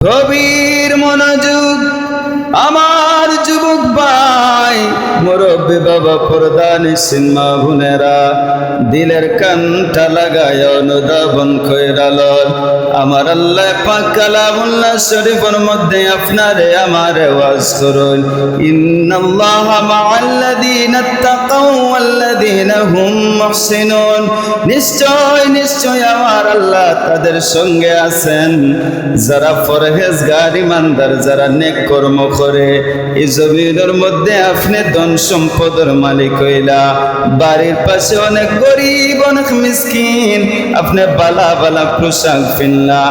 গভীর মনোযোগ আমার যুবক ভাই, মুরব্বী বাবা, প্রধান মা বোনেরা, দিলের কানটা লাগায় অনুধাবন কইরাল। আমার আল্লাহ পাক কালামুল্লাহ শরীফের মধ্যে আপনারে আমারে ওয়াজ করুন, ইন্নাল্লাহা মাআল্লাযীনা তাকাউ ওয়াল্লাযীনা হুম মুহসিনুন। নিশ্চয় নিশ্চয় আমার আল্লাহ তাদের সঙ্গে আছেন যারা পরহেজগার ইমানদার, যারা নেক কর্ম করে। এই জমিনের মধ্যে আপনি ধন সম্পদের মালিক হইলা, বাড়ির পাশে অনেক গরিব, অনেক মিসকিন, আপনি বালা বালা পোশাক কিনলা,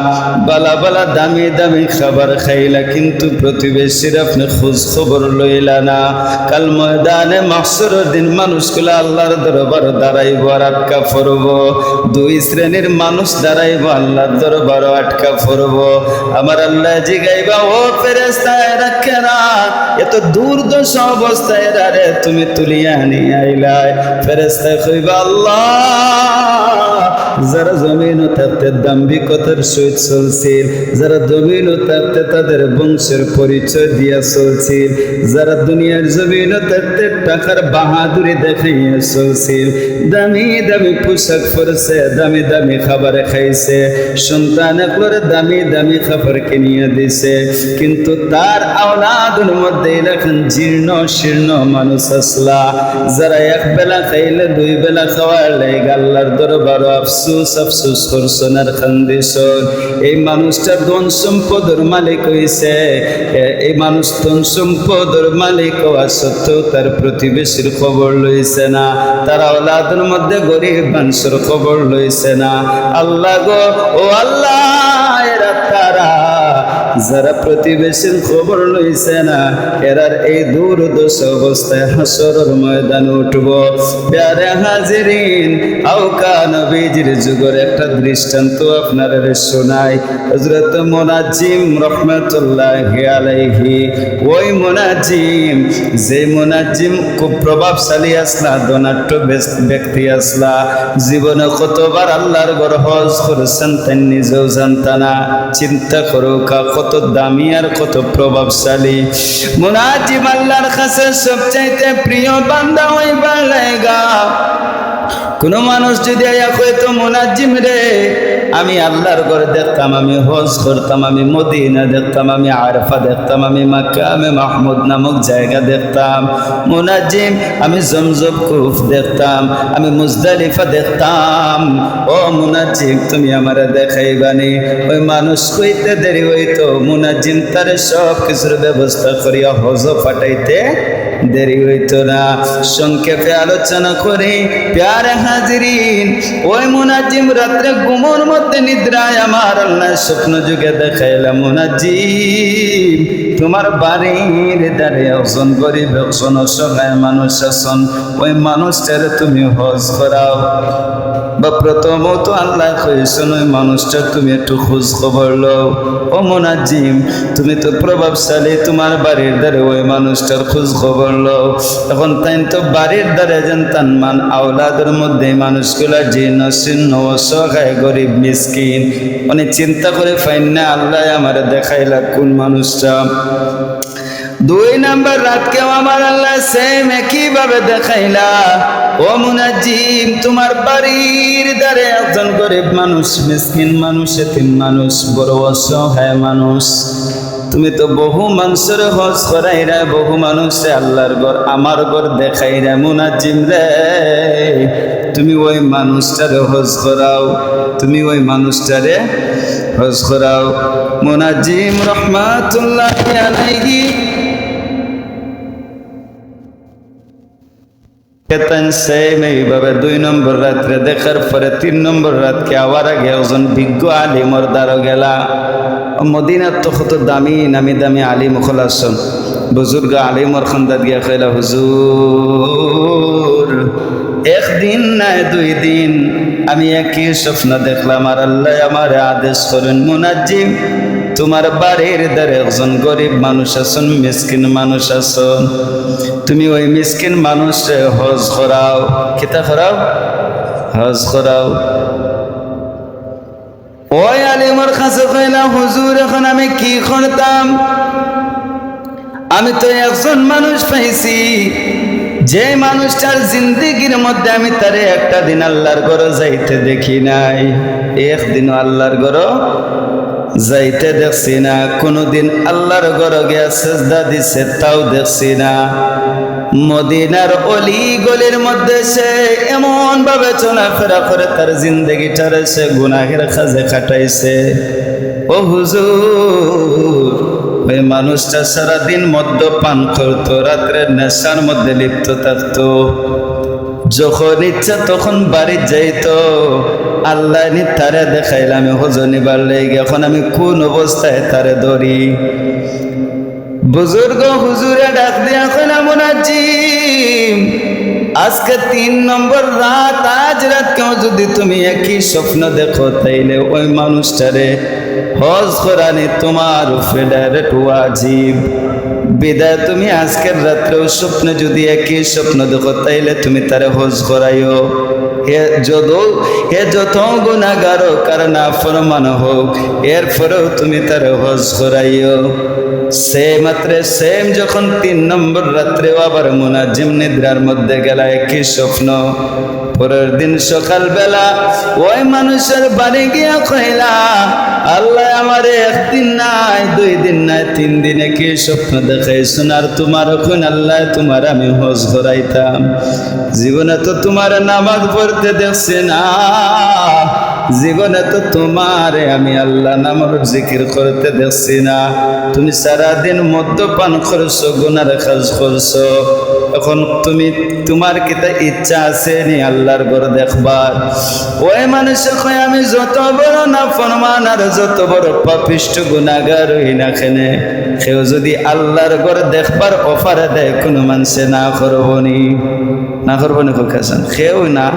বালা বালা দামি দামি খাবার খাইলা, কিন্তু প্রতিবেশীর আপনি খোঁজ খবর লইলা না। কাল ময়দানে মাহশরের দিন মানুষগুলা আল্লাহর দরবার দাঁড়াইব আর আটকা পড়ব। দুই শ্রেণীর মানুষ দাঁড়াইব, আল্লাহর দরবার আটকা পড়ব। আমার আল্লাহ জিগাইবা, ও ফেরেশতা রাখেনা, এত দুর্দশা অবস্থায় রে তুমি তুলিয়া নিয়ে আইলাই। ফেরেশতা কইবা, আল্লাহ, যারা জমিন থাকতে দাম্ভিকতার সহিত চলছিল, যারা জমিন থাকতে তাদের বংশের পরিচয় দিয়া চলছিল, যারা দুনিয়ার জমিন থাকতে টাকার বাহাদুরি দেখাইয়া চলছিল, দামি দামি পোশাক পরেছে, দামি দামি খাবার খাইছে, সন্তান একবারে দামি দামি খাবার কিনিয়ে দিছে, কিন্তু তার আওলাদের মধ্যে এরকম জীর্ণ শীর্ণ মানুষ আসলা, যারা এক বেলা খাইলে দুই বেলা খাওয়ার লাগে আল্লাহর দরবার আফসুস আফসুস করছেন আর খান্দিছন। এই মানুষটা ধন সম্পদের মালিক হইছে, এই মানুষ ধন সম্পদের মালিক হওয়া সত্ত্বেও তার প্রতিবেশীর খবর লইছে না, তার আওলাদের মধ্যে গরিব মানুষের খবর লইছে না। আল্লাহ গো, ও আল্লাহ, এরা তারা যারা প্রতিবেশীর খবর লইছে না, এরার এই দুর্দশা অবস্থায় হাসরের ময়দানে উঠব। প্যারে হাজিরিন, আওকা নবীজির যুগের একটা দৃষ্টান্ত আপনারা শোনাই। হযরত মুনাজ্জিম রাহমাতুল্লাহি আলাইহি, ওই মুনাজ্জিম, যে মুনাজ্জিম খুব প্রভাবশালী আসলা, ধনাঢ্য ব্যক্তি আসলা, জীবনে কতবার আল্লাহর ঘর হজ করেছেন তাই নিজেও জানতা না। চিন্তা করো কত দামি আর কত প্রভাবশালী মুনাজ্জিম। আল্লাহর কাছে সবচাইতে প্রিয় বান্দা হইবার লাগা কোন মানুষ যদি আয়া কইতো, মুনাজ্জিম রে, আমি আল্লাহর ঘর দেখতাম, আমি হজ করতাম, আমি মদিনা দেখতাম, আমি আরফা দেখতাম, আমি মাকামে মাহমুদ নামক জায়গা দেখতাম, মুনাজ্জিম আমি জমজম কূপ দেখতাম, আমি মুজদালিফা দেখতাম, ও মুনাজ্জিম তুমি আমারে দেখাইবানি। ওই মানুষ কইতে দেরি হইতো, মুনাজ্জিম তারে সব কিছুর ব্যবস্থা করিয়া হজ পাঠাইতে দেরি হইতো না। সংক্ষেপে আলোচনা করি, প্যারে হাজিরিন, ওই মুনাজ্জিম রাত্রে ঘুমের মধ্যে নিদ্রায় আমার আল্লাহ স্বপ্ন যুগে দেখাইলাম, মুনাজ্জিম তোমার বাড়ির দ্বারে একজন গরিব, একজন অসহায় মানুষ আছেন, ওই মানুষটার তুমি হজ করাও। বা প্রথমত আল্লাহ কইছেন, ওই মানুষটা তুমি একটু খোঁজ খবর লও। ও মুনাজ্জিম, তুমি তো প্রভাবশালী, তোমার বাড়ির দ্বারে ওই মানুষটার খোঁজ খবর লও। এখন তাই তো বাড়ির দ্বারে যেন তান মান আওলাদের মধ্যে মানুষগুলা জীর্ণ শীর্ণ অসহায় গরিব মিসকিন, মানে চিন্তা করে ফাইন না আল্লাহ আমার দেখাইলা কোন মানুষটা। দুই নাম্বার রাতকেও আমার আল্লাহ সেম একইভাবে দেখাইলা, ও মুনাজ্জিম তোমার বাড়ির দ্বারে একজন গরিব মানুষ, মিসকিন মানুষ, এতিম মানুষ, বড় অসহায় মানুষ, তুমি তো বহু মানুষের হজ করাইরা, বহু মানুষে আল্লাহর ঘর আমার ঘর দেখাইরা, মুনাজ্জিম রে তুমি ওই মানুষটারে হজ করাও, তুমি ওই মানুষটারে হজ করাও। মুনাজ্জিম রাহমাতুল্লাহি আলাইহি এইভাবে 2 নম্বর রাত্রে দেখার পরে 3 নম্বর রাতকে আবার আগে একজন বিজ্ঞ আলিমর দ্বারা গেলা। মদিনার তো কত দামি নামি দামি আলিম খোলাসন, বুজুর্গ আলিমর খান্দাত গিয়া কইলা, হুজুর একদিন না 2 দিন আমি একই স্বপ্ন দেখলাম, আর আল্লাহ আমার আদেশ করেন, মুনাজ্জিম তোমার বাড়ির দ্বারে একজন গরিব মানুষ আছেন, মিসকিন মানুষ আছেন, তুমি ওই মিসকিন মানুষে হজ করাও। কিতা করাও? হজ করাও। ওই আলিমর কাছে কইলা, হুজুর এখন আমি কি করতাম? আমি তো একজন মানুষ পাইছি, যে মানুষটার জিন্দেগির মধ্যে আমি তারে একটা দিন আল্লাহর ঘর যাইতে দেখি নাই, একদিনও আল্লাহর ঘর যাইতে দেখছি না, কোনোদিন আল্লাহর ঘর গিয়া সেজদা দিছে তাও দেখছি না। মদিনার অলি গলির মধ্যে সে এমন ভাবে চলাফেরা করে তার জিন্দেগিটারে সে গুনাহের কাজে কাটাইছে। ও হুজুর, ওই মানুষটা সারাদিন মদ্যপান করতো, রাত্রে নেশার মধ্যে লিপ্ত থাকতো, যখন ইচ্ছা তখন বাড়ি যাইতো। আল্লাহ নি তারে দেখাইলাম হজনিবার লেগে, এখন আমি কোন অবস্থায় তারে ধরি? বুজুর্গ হুজুরে ডাক দিয়া কইলা, মুনাজ্জিম, আজকে 3 নম্বর রাত, আজ রাত কেউ যদি তুমি একই স্বপ্ন দেখো, তাইলে ওই মানুষটারে হজ করানি তোমার উপরে ডাইরেক্ট ওয়াজিব। বিদায় তুমি আজকের রাত্রেও স্বপ্নে যদি একই স্বপ্ন দেখো, তাইলে তুমি তারে হজ করাইও। হে যত গুনাহগার হোক আর নাফরমান হোক, এরপরেও তুমি তারে হজ করাইও। সেম যখন 3 নম্বর রাত্রেও আবার মুনাজ্জিম নিদ্রার মধ্যে গেলা, একই স্বপ্ন। পরের দিন সকালবেলা ওই মানুষের বাড়ি গিয়া কইলা, আল্লাহ আমারে 1 দিন নাই, 2 দিন নাই, 3 দিনে কি স্বপ্ন দেখাইছো, আর তোমার কোন আল্লাহ তোমার আমি হজ করাইতাম। জীবনে তো তোমার নামাজ পড়তে দেখছি না, জীবনে তো তোমারে আমি আল্লাহ নামের জিকির করতে দেখছি না, তুমি সারাদিন মদ্যপান করছো, গুনার কাজ করছো, এখন তোমার কিতা ইচ্ছা আছে নি আল্লাহর ঘর দেখবার? ওই মানুষে কয়, আমি যত বড় নাফরমান আর যত বড় পাপিষ্ঠ গুনাহগার হই না কেনে, কেউ যদি আল্লাহর ঘর দেখবার অফার দেয়, কোনো মানুষে না করবনি, না করবনি কাছেন কেউ না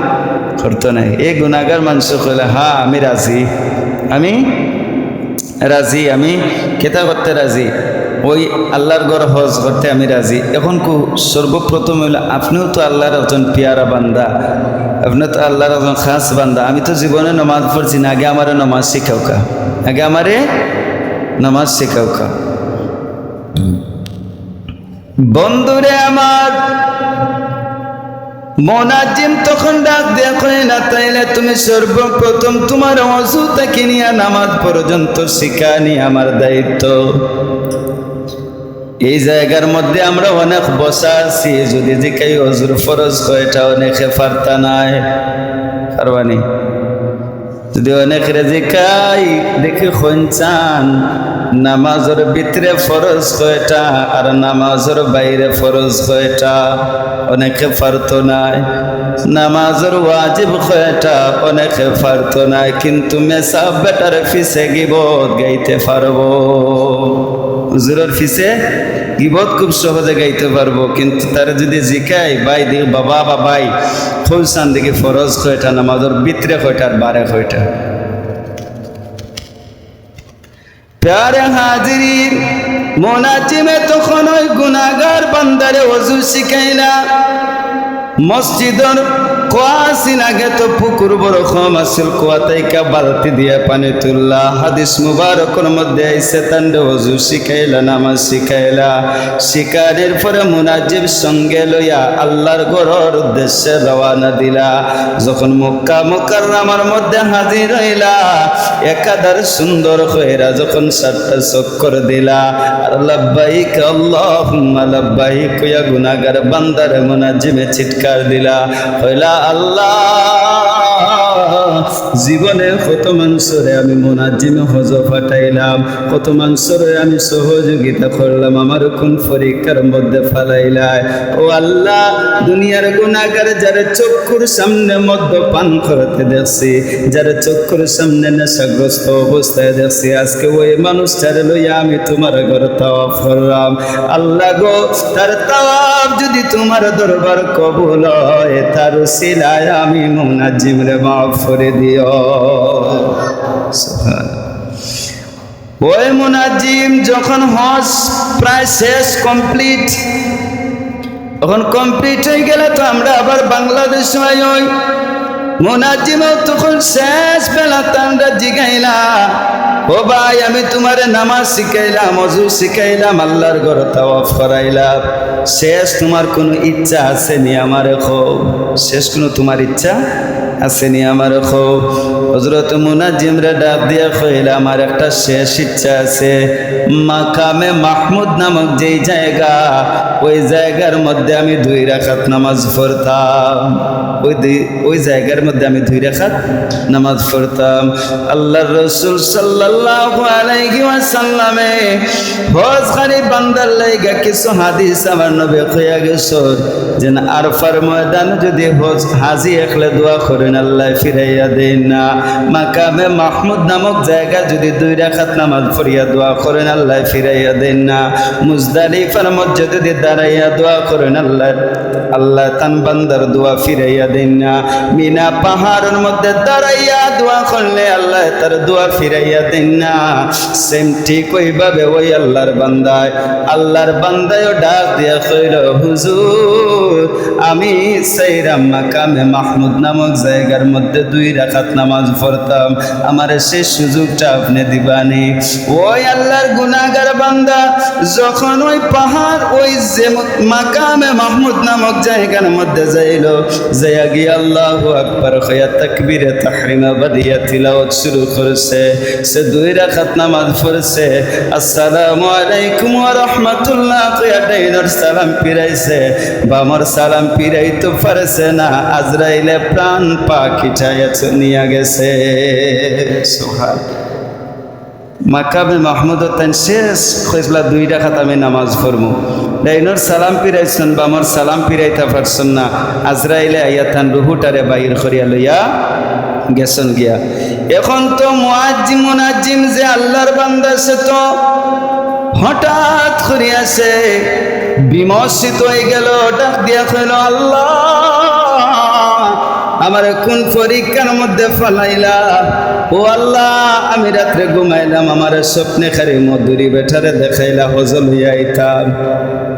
করতো নাই। এই গুনাহগার মানুষ কইলে, হ্যাঁ আমি রাজি, আমি রাজি, আমি কেতা করতে রাজি, ওই আল্লাহর ঘর হজ করতে আমি রাজি। এখন সর্বপ্রথম হইল, আপনিও তো আল্লাহর একজন পিয়ারা বান্দা, আপনি তো আল্লাহর একজন খাস বান্দা, আমি তো জীবনে নমাজ পড়ছি না, আগে আমারে নমাজ শিখাওকা, আগে আমারে নমাজ শিখাওকা। বন্ধুরে আমার, মুনাজ্জিম তখন ডাক দিয়া কয় না, তাইলে তুমি সর্বপ্রথম তোমার ওযু থেকে নিয়ে নামাজ পর্যন্ত শিখানি আমার দায়িত্ব। এই জায়গার মধ্যে আমরা অনেক বসা আছি, যদি জিকাই ওযুর ফরজ কয়টা, অনেকে পারতা নাই পারবানি। যদি অনেক জিকাই দেখি খঞ্চান নামাজের ভিতরে ফরজ কয়টা আর নামাজের বাইরে ফরজ কয়টা, অনেকে পারতো নাই। নামাজের ওয়াজিব কয়টা, অনেকে পারতো নাই। কিন্তু মেসাব বেটার ফিসে গিবত গাইতে পারবো, হুজুরের ফিসে গিবত খুব সহজে গাইতে পারবো। কিন্তু তার যদি জিকাই, ভাই দেখ বাবা বা ভাই খুলসান দেখি ফরজ কয়টা, নামাজের ভিতরে কয়টা আর বারে কয়টা। প্যারে হাজিরিন, মুনাজ্জিমে তখন ওই গুনাহগার বান্দারে ওযু শিখাইলা। মসজিদের কোয়াসিন আগে তো পুকুর বড় কম আসল, কোয়াতাইকা বালতি দিয়া পানি তুললা। হাদিস মুবারকের মধ্যে আইছে তান্ডে ওযু শিখাইলা, নামাজ শিখাইলা। শিকারের পরে মুনাজ্জিম সঙ্গে লইয়া আল্লাহর ঘরের উদ্দেশ্যে রওনা দিলা। যখন মক্কা মুকাররমার মধ্যে হাজির হইলা, একাধার সুন্দর কইরা যখন 7টা চক্কর দিলা, আর লাব্বাইক আল্লাহুম্মা লাব্বাইক কইয়া গুনাহগার বান্দারে মুনাজ্জিমে চিৎকার দিলা, কইলা আল্লাহ, জীবনে কত মানুষরে আমি মুনাজ্জিমে হজ পাঠাইলাম, কত মানুষরে আমি সহযোগিতা করলাম, আমার কোন পরীক্ষার মধ্যে ফালাইলাই। ও আল্লাহ, দুনিয়ার গুনাহগার যারা চক্ষুর সামনে মদ্যপান করতে দেখছি, যারা চক্ষুর সামনে নেশাগ্রস্ত অবস্থায় দেখছি, আজকে ওই মানুষটারে লইয়া আমি তোমার ঘর তাওয়াফ করলাম। আল্লাহ গো, তার তাওয়াফ যদি তোমার দরবার কবুল হয়, তার উসিলায় আমি মুনাজ্জিমরে মাফ করে দিও। ওই মুনাজ্জিম যখন হজ প্রায় শেষ, কমপ্লিট, তখন কমপ্লিট হয়ে গেলে তো আমরা আবার বাংলাদেশ হই। মুনাজ্জিমও তখন শেষ বেলা তান্ডা জিগাইলা, ও ভাই আমি তোমারে নামাজ শিখাইলাম, ওযু শিখাইলাম, আল্লাহর ঘর তাওয়াফ করাইলাম, শেষ তোমার কোনো ইচ্ছা আছে নি আমারে কও? শেষ কোনো তোমার ইচ্ছা আছে নি আমারে কও? হযরত মুনাজ্জিমরে ডাক দিয়া কইলা, আমার একটা শেষ ইচ্ছা আছে। মাকামে মাহমুদ নামক যেই জায়গা, ওই জায়গার মধ্যে আমি 2 রাকাত নামাজ পড়তাম। ওই জায়গার মধ্যে আমি 2 রাকাত নামাজ পড়তাম। আল্লাহর রাসূল সাল্লাল্লাহু আলাইহি ওয়াসাল্লামে হজকারী বান্দার লাইগা কিছু হাদিস আমার নবী কইয়া গেছেন, যে আরফার ময়দান যদি হাজি একলে দোয়া করেন আল্লাহ ফিরাইয়া দেন না। মাকামে মাহমুদ নামক জায়গা যদি 2 রাকাত নামাজ পড়িয়া দোয়া করেন আল্লাহ ফিরাইয়া দেন না। মুজদালিফার মধ্যে যদি দাঁড়াইয়া দোয়া করেন আল্লাহ তান বান্দার দোয়া ফিরাইয়া দেন না। মিনা পাহাড়ের মধ্যে দাঁড়াইয়া দোয়া করলে আল্লাহ তার দোয়া ফিরাইয়া দেন না। সেম ঠিক ওইভাবে ওই আল্লাহর বান্দায়ও ডাক দিয়া কইল, হুজুর আমি সাইরাম মাকামে মাহমুদ নামক জায়গার মধ্যে 2 রাকাত নামাজ পড়তাম, আমার সেই সুযোগটা আপনি দিবানি? ওই আল্লাহর গুনাহগার বান্দা যখন ওই পাহাড় ওই যে মাকামে মাহমুদ নামক জায়গার মধ্যে যাইল, যাইয়া গিয়ে আল্লাহু আকবার কইয়া তাকবীরে তাহরিমা বাদিয়া তিলাওয়াত শুরু করেছে। সে 2 রাকাত নামাজ পড়ছে, আসসালামু আলাইকুম ওয়া রাহমাতুল্লাহ কইয়া ডাইনার সালাম ফিরাইছে, বামর সালাম ফিরাইতে পারছে না, আজরাইলে প্রাণ পাখিটায় নিয়ে গেছে। সুবহানাল্লাহ। মাকামে মাহমুদ তান শেষ কইলা 2 রাকাত আমি নামাজ পড়মু, ডাইনর সালাম ফিরাইছেন, বামর সালাম ফিরাইতে পারছেন না, আজরাইলে আইয়া তান রুহুটারে বাইর করিয়া লইয়া গেছেন গিয়া। এখন তো মুনাজ্জিম যে আল্লাহর বান্দা, সে তো হঠাৎ করিয়াছে বিমর্ষিত হয়ে গেল, ডাক দিয়া কইল, আল্লাহ আমার কোন পরীক্ষার মধ্যে ফলাইলা? ও আল্লাহ আমি রাত্রে ঘুমাইলাম, আমার স্বপ্নে খালি মধুরী বেটারে দেখাইলা হজল হইয়া আইতাম,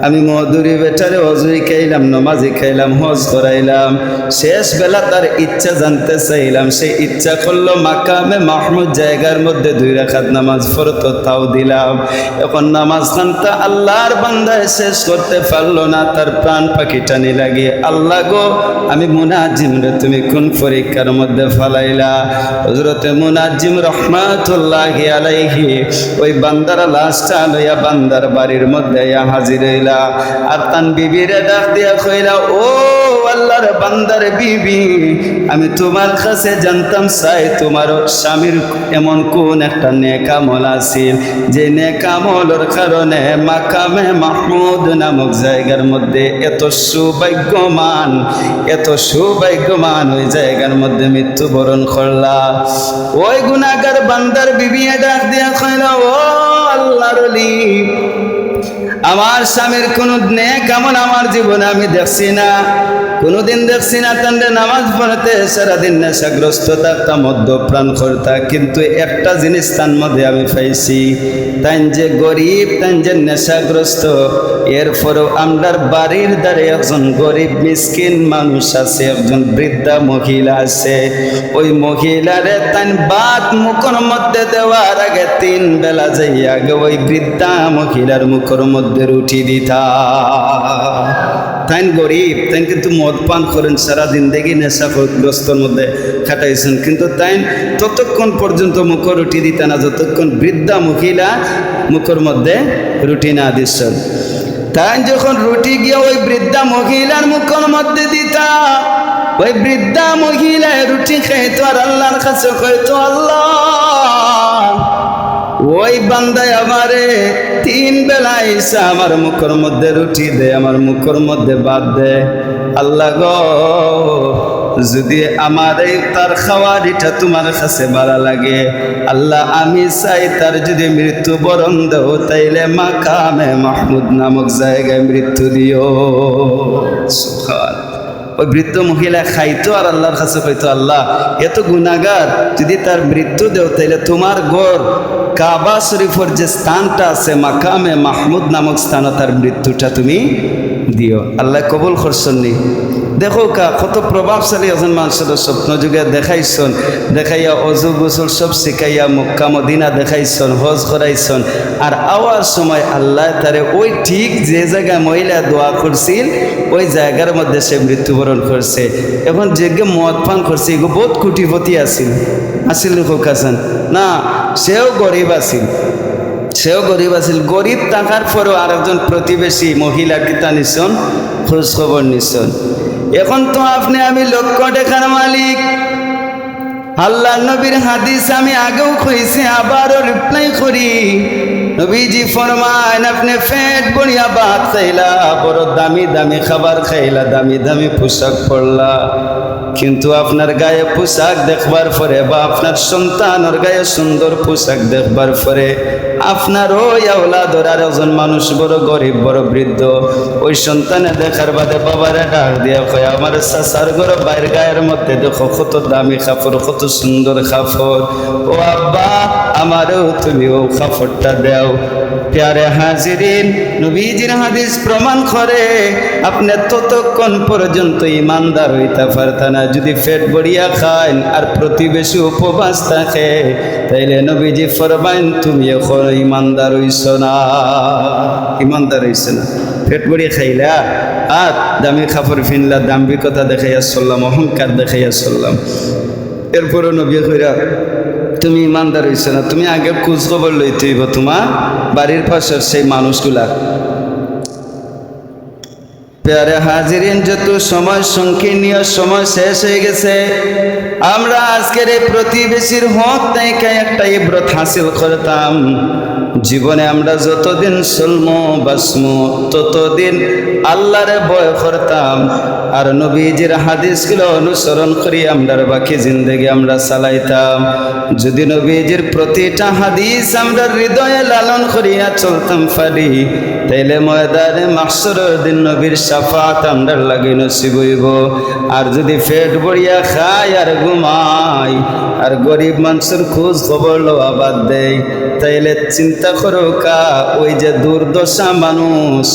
আমি মধুরী বেটারে হজই খাইলাম, নমাজি খাইলাম, হজ করাইলাম, শেষ বেলা তার ইচ্ছা জানতে চাইলাম, সেই ইচ্ছা করলো মাকামে মাহমুদ জায়গার মধ্যে 2 রাকাত নামাজ পড়তো, তাও দিলাম। এখন নামাজ খানটা আল্লাহর বান্দায় শেষ করতে পারলো না, তার প্রাণ পাখি টানি লাগিয়ে, আল্লাহ গো আমি মুনাজ্জিম রে তুমি কোন পরীক্ষার মধ্যে ফালাইলা? হযরতে মুনাজ্জিম রহমাতুল্লাহি আলাইহি ওই বান্দার লাশটা লইয়া বান্দার বাড়ির মধ্যে হাজির হইলা, আর তান বিবিরে ডাক দিয়া কইলা, ও আল্লাহর বান্দার বিবি, আমি তোমার কাছে জানতাম চাই তোমার স্বামীর এমন কোন একটা নেক আমল আছিল, যে নেক আমলের কারণে মাকামে মাহমুদ নামক জায়গার মধ্যে এত সৌভাগ্যমান ওই জায়গার মধ্যে মৃত্যুবরণ করলা। ওই গুনাহগার বান্দার বিবি ডাক দিয়া কইলা, ও আল্লাহর ওলি, আমার স্বামীর কোন নেক আমল আমার জীবনে আমি দেখছি না, কোনদিন দেখছি না। তান্ডে নামাজ পড়তে সারাদিন নেশাগ্রস্ত থাকতাম, মদ্যপ্রাণ করতাম, কিন্তু একটা জিনিস তার মধ্যে আমি পাইছি, তাই যে গরিব, তাই যে নেশাগ্রস্ত, এরপরেও আমরার বাড়ির ধারে একজন গরিব মিসকিন মানুষ আছে, একজন বৃদ্ধা মহিলা আছে, ওই মহিলারে তাই ভাত মুখের মধ্যে দেওয়ার আগে 3 বেলা যাইয়া আগে ওই বৃদ্ধা মহিলার মুখের মধ্যে রুটি দিতা। তাই গরিব, তাই কিন্তু মদ পান করেন, সারা জিন্দেগি নেশাগ্রস্তর মধ্যে কাটাইছেন, কিন্তু তাই ততক্ষণ পর্যন্ত মুখ রুটি দিতে না যতক্ষণ বৃদ্ধা মহিলা মুখের মধ্যে রুটি না দিচ্ছেন। তাই যখন রুটি গিয়ে ওই বৃদ্ধা মহিলার মুখের মধ্যে দিতা, ওই বৃদ্ধা মহিলা রুটি খাইতো আর আল্লাহর কাছে কইতো, আল্লাহ ওই বান্দায় আমারে 3 বেলা এসে আমার মুখের মধ্যে রুটি দে, আমার মুখের মধ্যে ভাত দে, আল্লাহ গো যদি আমার এই তার খাওয়ারিটা তোমার কাছে ভালো লাগে, আল্লাহ আমি চাই তার যদি মৃত্যুবরণ দেও তাইলে মাকামে মাহমুদ নামক জায়গায় মৃত্যু দিও। সুবহানাল্লাহ। ওই বৃদ্ধ মহিলা খাইতো আর আল্লাহর কাছে কইতো, আল্লাহ এত গুনাহগার যদি তার মৃত্যু দেও তাইলে তোমার ঘর কাবা শরীফের যে স্থানটা আছে মাকামে মাহমুদ নামক স্থানে তার মৃত্যুটা তুমি দিও। আল্লাহ কবুল করছেন নি? দেখো কত প্রভাবশালী একজন মানুষের স্বপ্ন যুগে দেখাইছন, দেখাইয়া অজু গোসল সব শিখাইয়া মক্কা মদিনা দেখাইছন, হজ করাইছন, আর আওয়ার সময় আল্লাহ তারে ওই ঠিক যে জায়গায় মহিলা দোয়া করছিল ওই জায়গার মধ্যে সে মৃত্যুবরণ করছে। এখন যে মদ পান করছে এগুলো বহুত কোটিপতি আসিল লোক আছেন না, সেও গরিব আছিল, গরিব থাকার পরেও আরেকজন প্রতিবেশী মহিলা কিতা নিছন, খোঁজ খবর নিছন। এখন তো আপনি আমি লক্ষ টাকার মালিক। আল্লাহ নবীর হাদিস আমি আগেও কইছি, আবারও রিপ্লাই করি। নবীজি ফরমান, আপনি পেট ভরিয়া ভাত খাইলা, বড় দামি দামি খাবার খাইলা, দামি দামি পোশাক পরলা, কিন্তু আপনার গায়ে পোশাক দেখবার পরে বা আপনার সন্তানের গায়ে সুন্দর পোশাক দেখবার পরে আপনার ওই আওলাদর আর একজন মানুষ বড় গরিব বড় বৃদ্ধ, ওই সন্তানে দেখার বাদে বাবারে ডাক দিয়া কয়, আমার চাচার ঘর বাইরের গায়ের মধ্যে দেখো কত দামি কাপড়, কত সুন্দর কাপড়, ও আব্বা আমারও তুমি ও কাপড়টা দেও। প্যারে হাজিরিন, নবীজির হাদিস প্রমাণ করে আপনি ততক্ষণ পর্যন্ত ইমানদার হইতে পারতেন না যদি পেট ভরিয়া খান আর প্রতিবেশী উপবাস থাকে, তাইলে নবীজি ফরমাইন তুমি এখন ইমানদার হইছ না, পেট ভরিয়া খাইলা আর দামি কাপড় ফিনলা, দাম্ভিকতা দেখাইয়া চললাম, অহংকার দেখাইয়া চললাম। এরপরও নবী কইরা তুমি ইমানদার হইছ না, তুমি আগে খোঁজ খবর লইতে হইব তোমার বাড়ির পাশের সেই মানুষগুলা। প্যারে হাজিরিন, যত সময় সংকীর্ণীয় সময় শেষ হয়ে গেছে, আমরা আজকের এই প্রতিবেশীর হক থেকে একটা ইব্রত হাসিল করতাম। জীবনে আমরা যতদিন চলমো বাসমো ততদিন আল্লাহরে ভয় করতাম, আর নবীজির হাদিসগুলো অনুসরণ করি আমরা বাকি জিন্দগি আমরা চালাইতাম। যদি নবীজির প্রতিটা হাদিস আমরা হৃদয়ে লালন করিয়া চলতাম পারি, তাইলে ময়দানে মাহশরের দিন নবীর শাফাত আমরা লাগে নসিব হইব। আর যদি পেট ভরিয়া খাই আর ঘুমাই আর গরিব মানুষের খোঁজ খবর লওয়া বাদ দেয়, তাইলে চিন্তা করো ওই যে দুর্দশা মানুষ,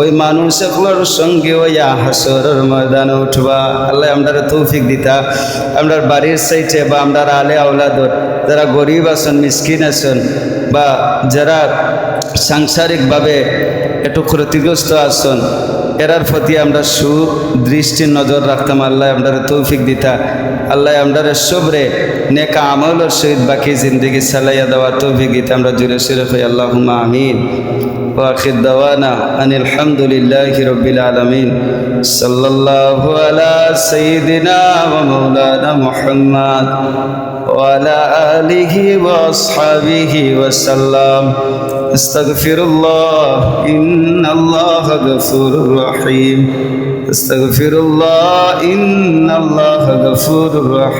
ওই মানুষগুলোর সঙ্গে ওই হাসরের ময়দানে উঠবা। আল্লাহ আমরা তৌফিক দিতা, আমরা বাড়ির সাইটে বা আমরা আলে আওলাদর যারা গরিব আছেন, মিসকিন আছেন, বা যারা সাংসারিকভাবে একটু ক্ষতিগ্রস্ত আছেন, এরার প্রতি আমরা সুদৃষ্টি নজর রাখতাম। আল্লাহ আমরা তৌফিক দিতা, আল্লাহ আমরা সবরে নেকা আমলের সহিত বাকি জিন্দগি চালাইয়া দেওয়া তৌফিক দিতা। আমরা জুড়ে সুরে হই আল্লাহুম্মা আমিন। ওয়া আখির দাওয়ানা আনিল হামদুলিল্লাহি রাব্বিল আলামিন। সাল্লাল্লাহু আলা সাইয়্যিদিনা ওয়া মাওলানা মুহাম্মদ ওয়া আলা আলিহি ওয়া আসহাবিহি ওয়া সাল্লাম। আস্তাগফিরুল্লাহ ইন্নাল্লাহা গফুরুর রহিম। আস্তাগফিরুল্লাহ ইন্নাল্লাহা গফুরুর রহিম।